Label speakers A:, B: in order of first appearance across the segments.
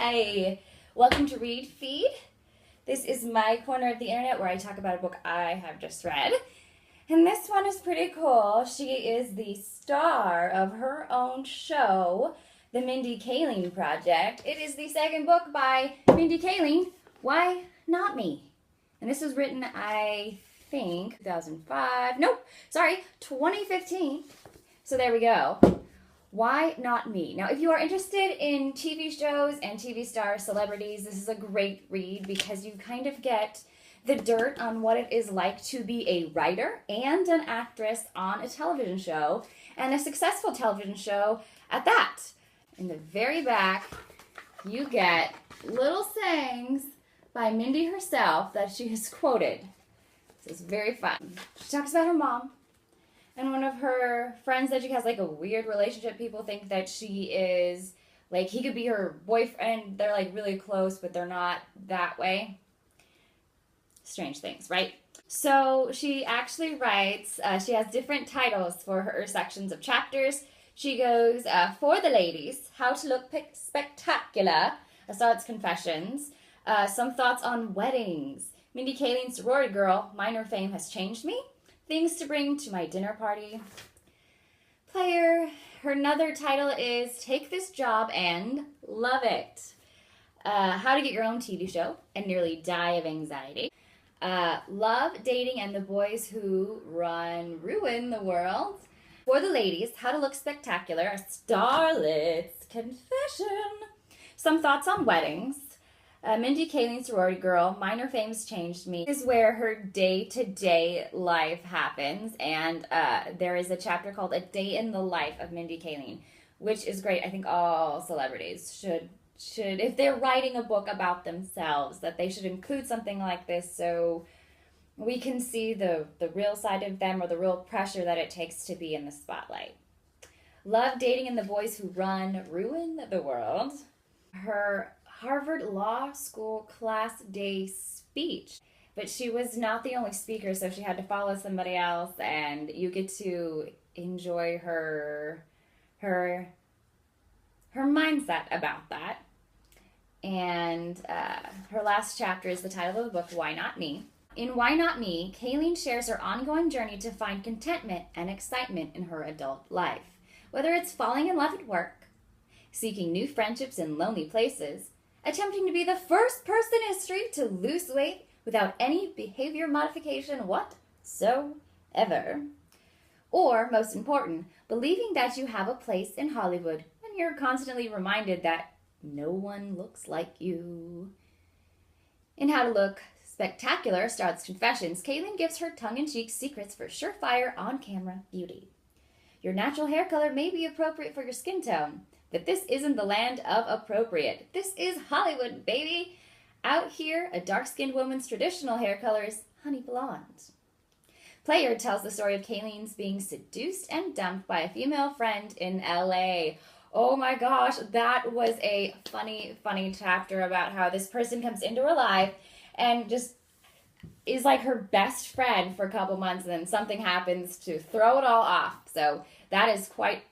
A: Hi! Welcome to Read Feed. This is my corner of the internet where I talk about a book I have just read. And this one is pretty cool. She is the star of her own show, The Mindy Kailing Project. It is the second book by Mindy Kailing, Why Not Me? And this was written, I think, 2015. So there we go. Why Not Me? Now, if you are interested in TV shows and TV star celebrities, this is a great read because you kind of get the dirt on what it is like to be a writer and an actress on a television show, and a successful television show at that. In the very back, you get little sayings by Mindy herself that she has quoted. This is very fun. She talks about her mom. And one of her friends that she has like a weird relationship, people think that she is, like, he could be her boyfriend. They're like really close, but they're not that way. Strange things, right? So she actually writes, she has different titles for her sections of chapters. She goes, for the ladies, how to look spectacular, Assad's confessions, some thoughts on weddings, Mindy Kaling, sorority girl, minor fame has changed me. Things to bring to my dinner party. Player, her another title is Take This Job and Love It. How to get your own TV show and nearly die of anxiety. Love, dating, and the boys who ruin the world. For the ladies, how to look spectacular, a starlet's confession. Some thoughts on weddings. Mindy Kaling, sorority girl, minor fame's changed me. This is where her day-to-day life happens, and there is a chapter called A Day in the Life of Mindy Kaling, which is great. I think all celebrities should, if they're writing a book about themselves, that they should include something like this so we can see the real side of them, or the real pressure that it takes to be in the spotlight. Love, dating, and the boys who ruin the world. Her Harvard Law School class day speech. But she was not the only speaker, so she had to follow somebody else, and you get to enjoy her mindset about that. And her last chapter is the title of the book, Why Not Me? In Why Not Me, Kailing shares her ongoing journey to find contentment and excitement in her adult life. Whether it's falling in love at work, seeking new friendships in lonely places, attempting to be the first person in history to lose weight without any behavior modification whatsoever. Or, most important, believing that you have a place in Hollywood when you're constantly reminded that no one looks like you. In How to Look Spectacular, Starlet's Confessions, Kailing gives her tongue-in-cheek secrets for surefire on-camera beauty. Your natural hair color may be appropriate for your skin tone, but this isn't the land of appropriate. This is Hollywood, baby. Out here, a dark-skinned woman's traditional hair color is honey blonde. Player tells the story of Kailing's being seduced and dumped by a female friend in LA. Oh my gosh, that was a funny chapter about how this person comes into her life and just is like her best friend for a couple months, and then something happens to throw it all off. So that is quite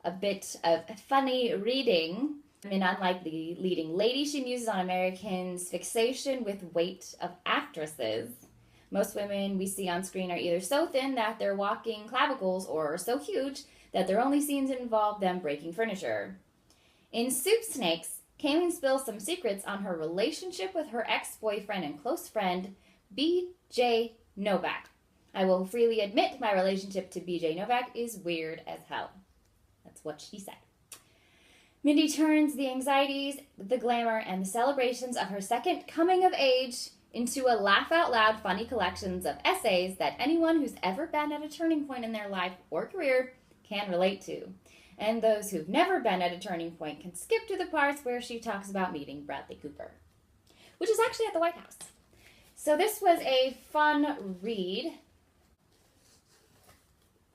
A: a bit of funny reading. I mean, unlike the leading lady, she muses on Americans' fixation with weight of actresses. Most women we see on screen are either so thin that they're walking clavicles, or so huge that their only scenes involve them breaking furniture. In Soup Snakes, Kailing spills some secrets on her relationship with her ex-boyfriend and close friend, B.J. Novak. I will freely admit my relationship to B.J. Novak is weird as hell. That's what she said. Mindy turns the anxieties, the glamour, and the celebrations of her second coming of age into a laugh-out-loud funny collections of essays that anyone who's ever been at a turning point in their life or career can relate to. And those who've never been at a turning point can skip to the parts where she talks about meeting Bradley Cooper, which is actually at the White House. So this was a fun read.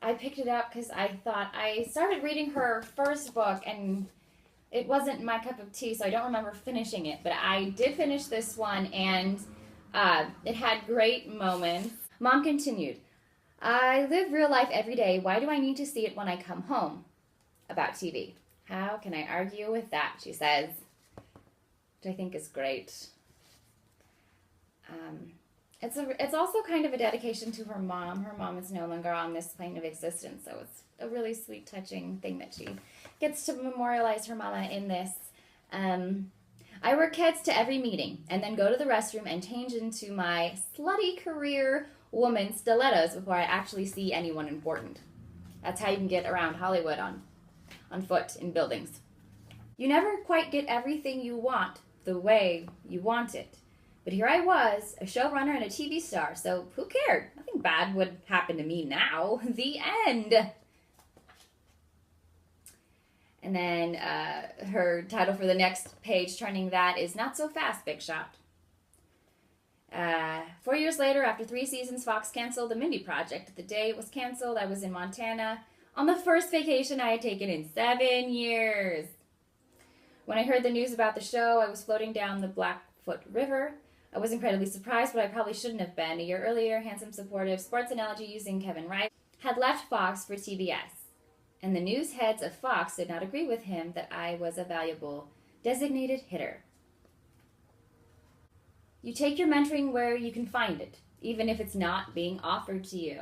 A: I picked it up because I thought I started reading her first book and it wasn't my cup of tea, so I don't remember finishing it. But I did finish this one, and it had great moments. Mom continued, I live real life every day. Why do I need to see it when I come home? About TV. How can I argue with that? She says. which I think is great. It's also kind of a dedication to her mom. Her mom is no longer on this plane of existence, so it's a really sweet, touching thing that she gets to memorialize her mama in this. I wear kids to every meeting and then go to the restroom and change into my slutty career woman stilettos before I actually see anyone important. That's how you can get around Hollywood on foot in buildings. You never quite get everything you want the way you want it. But here I was, a showrunner and a TV star, so who cared? Nothing bad would happen to me now. The end. And then her title for the next page turning that is Not So Fast, Big Shot. 4 years later, after 3 seasons, Fox canceled the Mindy Project. The day it was canceled, I was in Montana on the first vacation I had taken in 7 years. When I heard the news about the show, I was floating down the Blackfoot River. I was incredibly surprised, but I probably shouldn't have been. A year earlier, handsome, supportive, sports analogy using Kevin Wright had left Fox for TBS. And the news heads of Fox did not agree with him that I was a valuable designated hitter. You take your mentoring where you can find it, even if it's not being offered to you.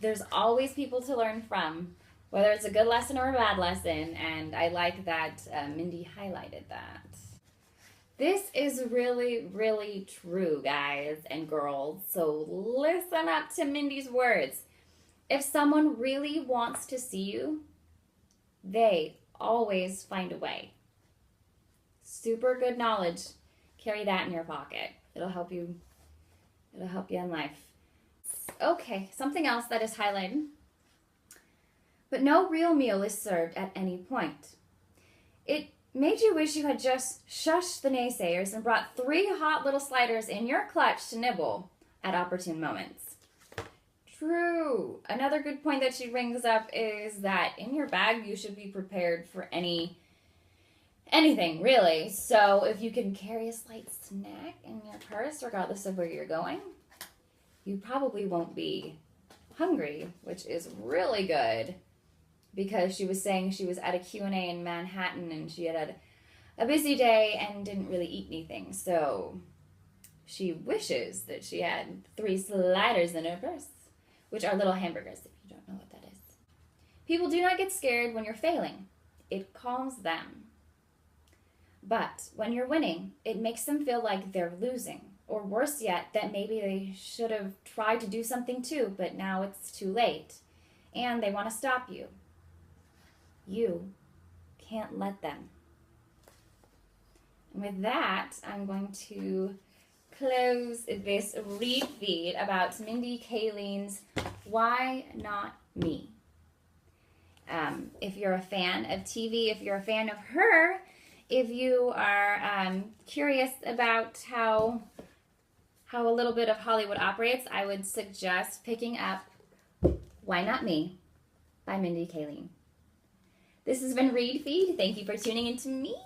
A: There's always people to learn from, whether it's a good lesson or a bad lesson, and I like that Mindy highlighted that. This is really, really true, guys and girls, so listen up to Mindy's words. If someone really wants to see you, they always find a way. Super good knowledge. Carry that in your pocket. It'll help you in life. Okay, something else that is highlighted. But no real meal is served at any point. It made you wish you had just shushed the naysayers and brought 3 hot little sliders in your clutch to nibble at opportune moments. True. Another good point that she brings up is that in your bag you should be prepared for anything, really. So if you can carry a slight snack in your purse, regardless of where you're going, you probably won't be hungry, which is really good. Because she was saying she was at a Q&A in Manhattan and she had a busy day and didn't really eat anything. So she wishes that she had 3 sliders in her purse, which are little hamburgers, if you don't know what that is. People do not get scared when you're failing. It calms them. But when you're winning, it makes them feel like they're losing. Or worse yet, that maybe they should have tried to do something too, but now it's too late. And they want to stop you. You can't let them. And with that, I'm going to close this read feed about Mindy Kaling's Why Not Me. If you're a fan of TV, if you're a fan of her, if you are curious about how a little bit of Hollywood operates, I would suggest picking up Why Not Me by Mindy Kaling. This has been Read Feed. Thank you for tuning in to me.